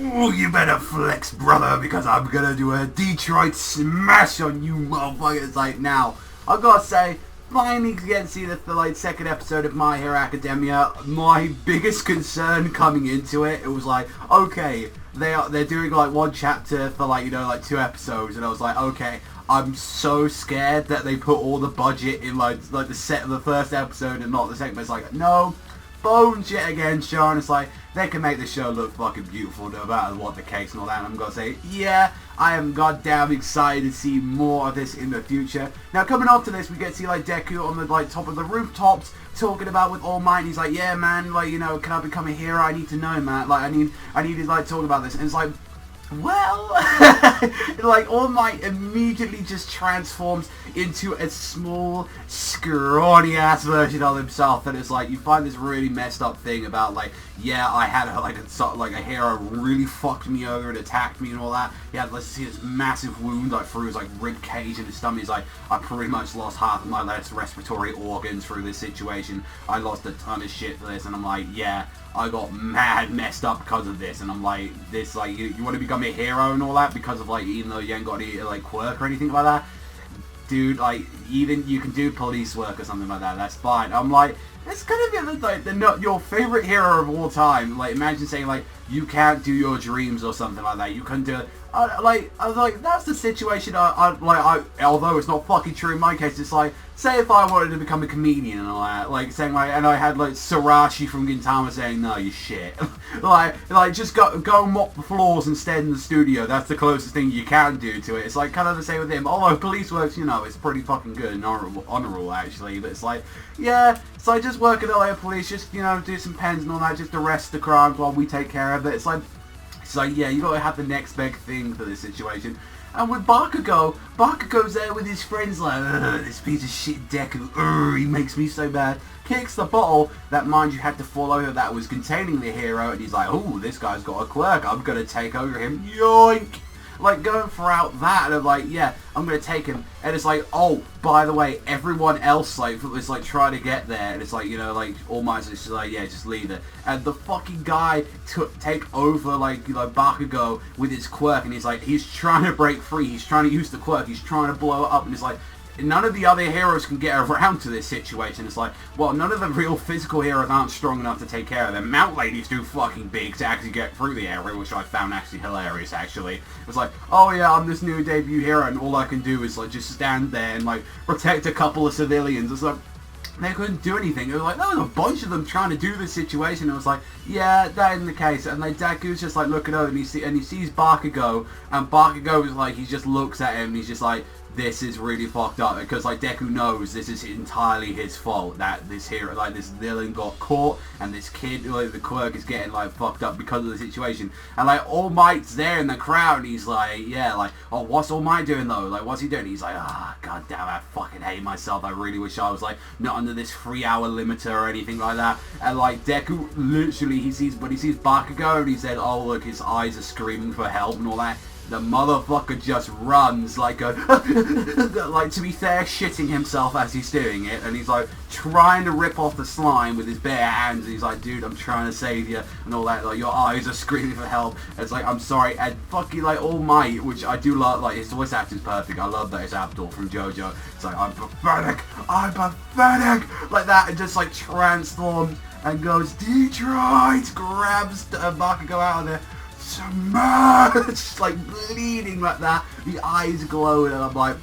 Ooh, you better flex, brother, because I'm gonna do a Detroit smash on you motherfuckers. Like, now, I've gotta say, finally getting to see the second episode of My Hero Academia. My biggest concern coming into it, it was like, okay, they're doing like one chapter for like, 2 episodes, and I was like, okay, I'm so scared that they put all the budget in like the set of the first episode and not the second. But it's like, no, bones yet again, Sean. It's like, they can make the show look fucking beautiful no matter what the case and all that. And I'm gonna say, yeah, I am goddamn excited to see more of this in the future. Now, coming up to this, we get to see like Deku on the top of the rooftops talking about with All Might. And he's like, yeah, man, like, can I become a hero? I need to know, man. Like, I need to like talk about this. And it's like, well, like All Might immediately just transforms into a small, scrawny ass version of himself, and it's like you find this really messed up thing about like, yeah, I had a hero really fucked me over and attacked me and all that. He had, let's see, this massive wound like through his like rib cage and his stomach. He's like, I pretty much lost half of my respiratory organs through this situation. I lost a ton of shit for this, and I'm like, yeah, I got mad messed up because of this. And I'm like, this, like, you want to become a hero and all that because of like, even though you ain't got any like quirk or anything like that, dude, like, even you can do police work or something like that, that's fine. I'm like, it's gonna be like your favorite hero of all time. Like, imagine saying like, you can't do your dreams or something like that. You couldn't do it. I was like, that's the situation. Although it's not fucking true in my case, it's like, say if I wanted to become a comedian and all that, like saying like, and I had like Sarashi from Gintama saying, no, you shit, like just go mop the floors instead in the studio. That's the closest thing you can do to it. It's like kind of the same with him. Although police works, it's pretty fucking good and honorable actually. But it's like, yeah, it's like just working at like police, just do some pens and all that, just arrest the crimes while we take care of it. It's like, yeah, you gotta have the next big thing for this situation. And with Bakugo's there with his friends like, this piece of shit Deku, he makes me so bad. Kicks the bottle that, mind you, had to fall over that was containing the hero, and he's like, oh, this guy's got a quirk, I'm gonna take over him, yoink! Like, going throughout that, and I'm like, yeah, I'm gonna take him, and it's like, oh, by the way, everyone else, like, was, like, trying to get there, and it's like, like, All Might's just like, yeah, just leave it, and the fucking guy take over, like, Bakugo with his quirk, and he's trying to break free, he's trying to use the quirk, he's trying to blow it up, and it's like, none of the other heroes can get around to this situation. It's like, well, none of the real physical heroes aren't strong enough to take care of them. Mount Lady's too fucking big to actually get through the area, which I found actually hilarious, actually. It's like, oh yeah, I'm this new debut hero, and all I can do is, like, just stand there and, like, protect a couple of civilians. It's like, they couldn't do anything. It was like, there was a bunch of them trying to do this situation. It was like, yeah, that isn't the case. And like Deku's just like looking over and he sees Bakugo, and Bakugo is like, he just looks at him and he's just like, this is really fucked up, because like Deku knows this is entirely his fault, that this hero, like this villain got caught, and this kid, like the quirk, is getting like fucked up because of the situation. And like All Might's there in the crowd, and he's like, yeah, like, oh, what's All Might doing though? Like, what's he doing? He's like, god damn, I fucking hate myself. I really wish I was like not under this 3-hour limiter or anything like that. And like Deku, literally, he sees Bakugo, and he said, oh look, his eyes are screaming for help and all that. The motherfucker just runs like a, like, to be fair, shitting himself as he's doing it, and he's like trying to rip off the slime with his bare hands, and he's like, dude, I'm trying to save you, and all that, like, your eyes are screaming for help. And it's like, I'm sorry, and fucking like All Might, which I do love, like, his voice acting's perfect, I love that it's Abdul from Jojo. It's like, I'm pathetic, like that, and just like transforms and goes, Detroit, grabs Bakugo out of there. Smash! Like bleeding like that, the eyes glowing, and I'm like,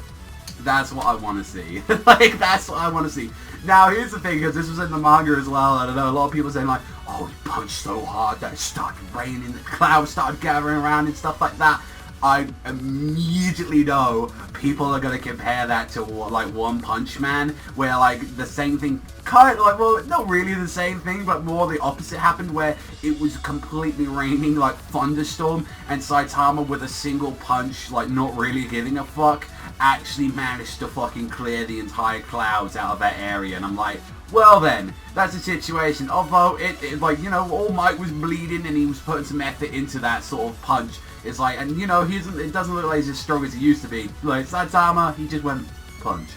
that's what I want to see. Like, that's what I want to see. Now, here's the thing, because this was in the manga as well, and I know a lot of people saying like, oh, he punched so hard that it started raining, the clouds started gathering around and stuff like that. I immediately know people are going to compare that to like One Punch Man, where like the same thing, kind of like, well, not really the same thing, but more the opposite happened, where it was completely raining, like thunderstorm, and Saitama with a single punch, like not really giving a fuck, actually managed to fucking clear the entire clouds out of that area. And I'm like, well then, that's the situation. Although it like, All Might was bleeding and he was putting some effort into that sort of punch. It's like, and it doesn't look like he's as strong as he used to be. Like Saitama, he just went punch.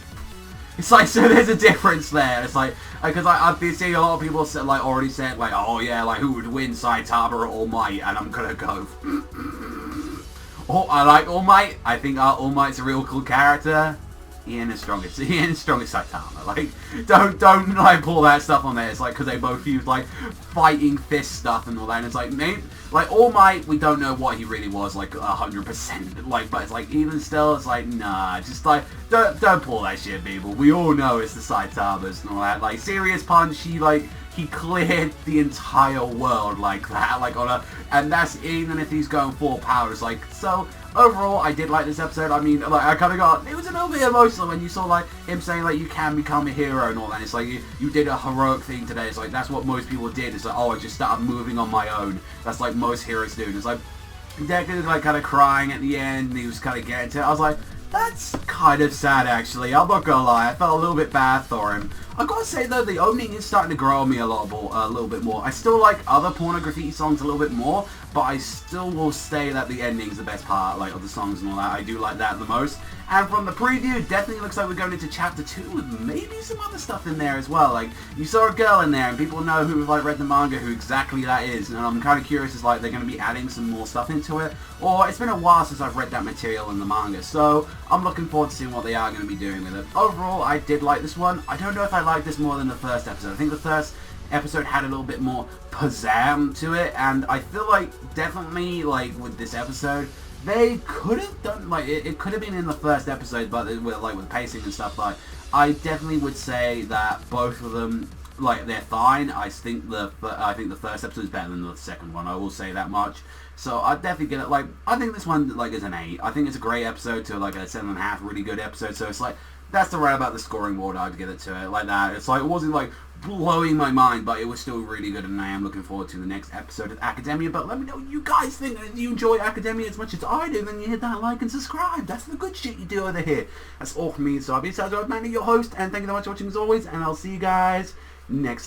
It's like, so there's a difference there. It's like, because I've been seeing a lot of people say, like, already said, like, oh yeah, like, who would win, Saitama or All Might? And I'm gonna go, oh, I like All Might. I think All Might's a real cool character. Ian is strongest Saitama. Like, don't like pull that stuff on there. It's like, because they both use like fighting fist stuff and all that. And it's like, maybe, like All Might, we don't know what he really was, like 100%. Like, but it's like, even still, it's like, nah, just like don't pull that shit, people. We all know it's the Saitamas and all that. Like, Serious Punch, he cleared the entire world like that, like on a, and that's even if he's going full power. It's like, so overall, I did like this episode. I mean, like, I kind of got, it was a little bit emotional when you saw, like, him saying, like, you can become a hero and all that. It's like, you did a heroic thing today. It's like, that's what most people did. It's like, oh, I just started moving on my own. That's like most heroes do. And it's like, Deku was, like, kind of crying at the end, and he was kind of getting to it. I was like, that's kind of sad, actually. I'm not gonna lie. I felt a little bit bad for him. I gotta say, though, the opening is starting to grow on me a little bit more. I still like other pornography songs a little bit more, but I still will say that the ending's the best part, like, of the songs and all that. I do like that the most. And from the preview, it definitely looks like we're going into Chapter 2 with maybe some other stuff in there as well. Like, you saw a girl in there, and people know who've, like, read the manga who exactly that is. And I'm kind of curious, is, like, they're going to be adding some more stuff into it. Or, it's been a while since I've read that material in the manga, so I'm looking forward to seeing what they are going to be doing with it. Overall, I did like this one. I don't know if I liked this more than the first episode. I think the first episode had a little bit more pizzazz to it, and I feel like definitely, like, with this episode, they could have done, like, it could have been in the first episode, but with pacing and stuff, like, I definitely would say that both of them, like, they're fine. I think the first episode is better than the second one, I will say that much. So I'd definitely get it, like, I think this one, like, is an 8. I think it's a great episode to, like, a 7.5, really good episode, so it's like, that's the right about the scoring board I'd give it to it, like that. It's like, it wasn't, like, blowing my mind, but it was still really good, and I am looking forward to the next episode of Academia. But let me know what you guys think, and if you enjoy Academia as much as I do, then you hit that like and subscribe. That's the good shit you do over here. That's all from me, so I'll be Savagezweipanda, your host, and thank you so much for watching as always, and I'll see you guys next